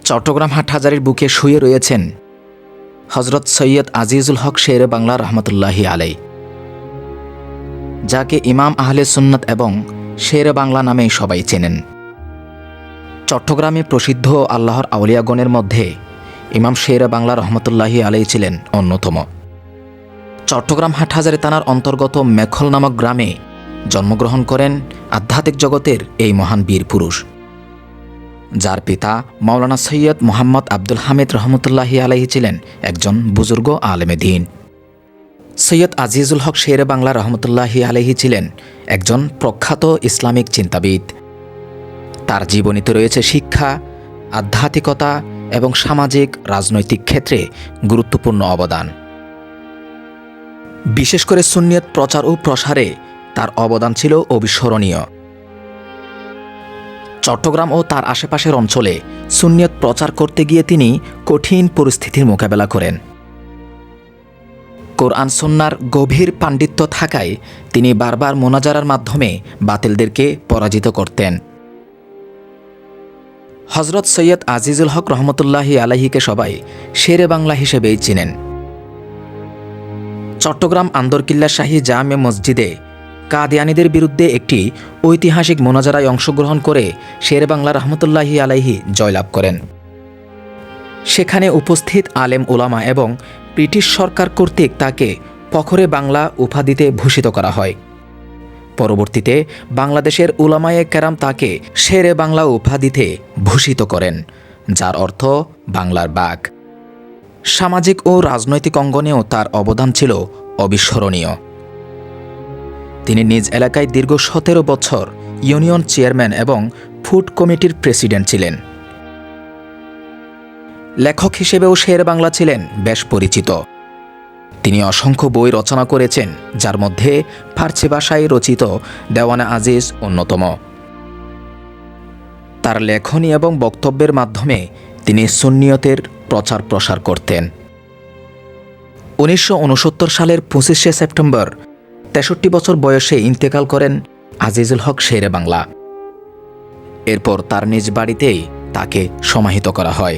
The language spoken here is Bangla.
চট্টগ্রাম হাটহাজারীর বুকে শুয়ে রয়েছেন হজরত সৈয়দ আজিজুল হক শের বাংলা রহমতুল্লাহি আলাই, যাকে ইমাম আহলে সুন্নাত এবং শের বাংলা নামে সবাই চেনেন। চট্টগ্রামে প্রসিদ্ধ আল্লাহর আউলিয়াগণের মধ্যে ইমাম শের বাংলা রহমতুল্লাহি আলাই ছিলেন অন্যতম। চট্টগ্রাম হাটহাজারী থানার অন্তর্গত মেখল নামক গ্রামে জন্মগ্রহণ করেন আধ্যাত্মিক জগতের এই মহান বীর পুরুষ, যার পিতা মাওলানা সৈয়দ মোহাম্মদ আব্দুল হামিদ রহমতুল্লাহি আলাইহি ছিলেন একজন বুজুর্গ আলেমে দ্বীন। সৈয়দ আজিজুল হক শের বাংলা রহমতুল্লাহি আলাইহি ছিলেন একজন প্রখ্যাত ইসলামিক চিন্তাবিদ। তার জীবনীতে রয়েছে শিক্ষা, আধ্যাত্মিকতা এবং সামাজিক রাজনৈতিক ক্ষেত্রে গুরুত্বপূর্ণ অবদান। বিশেষ করে সুন্নিয়ত প্রচার ও প্রসারে তার অবদান ছিল অবিস্মরণীয়। চট্টগ্রাম ও তার আশেপাশের অঞ্চলে সুন্নিয়ত প্রচার করতে গিয়ে তিনি কঠিন পরিস্থিতির মোকাবেলা করেন। কোরআন সুন্নাহর গভীর পাণ্ডিত্য থাকায় তিনি বারবার মোনাজারার মাধ্যমে বাতিলদেরকে পরাজিত করতেন। হজরত সৈয়দ আজিজুল হক রহমতুল্লাহি আলাইহিকে সবাই শেরে বাংলা হিসেবেই চিনেন। চট্টগ্রাম আন্দরকিল্লা শাহী জামে মসজিদে কাদিয়ানীদের বিরুদ্ধে একটি ঐতিহাসিক মোনাজারায় অংশগ্রহণ করে শের বাংলা রহমতুল্লাহি আলাইহি জয়লাভ করেন। সেখানে উপস্থিত আলেম উলামা এবং ব্রিটিশ সরকার কর্তৃক তাকে ফখরে বাংলা উপাধিতে ভূষিত করা হয়। পরবর্তীতে বাংলাদেশের উলামায়ে কেরাম তাকে শেরে বাংলা উপাধিতে ভূষিত করেন, যার অর্থ বাংলার বাঘ। সামাজিক ও রাজনৈতিক অঙ্গনেও তার অবদান ছিল অবিস্মরণীয়। তিনি নিজ এলাকায় দীর্ঘ 17 বছর ইউনিয়ন চেয়ারম্যান এবং ফুড কমিটির প্রেসিডেন্ট ছিলেন। লেখক হিসেবেও শের বাংলা ছিলেন বেশ পরিচিত। তিনি অসংখ্য বই রচনা করেছেন, যার মধ্যে ফার্সি ভাষায় রচিত দেওয়ানে আজিজ অন্যতম। তার লেখনী এবং বক্তব্যের মাধ্যমে তিনি সুন্নিয়তের প্রচার প্রসার করতেন। 1969 সালের 25শে সেপ্টেম্বর 63 বছর বয়সে ইন্তেকাল করেন আজিজুল হক শেরে বাংলা। এরপর তার নিজ বাড়িতেই তাকে সমাহিত করা হয়।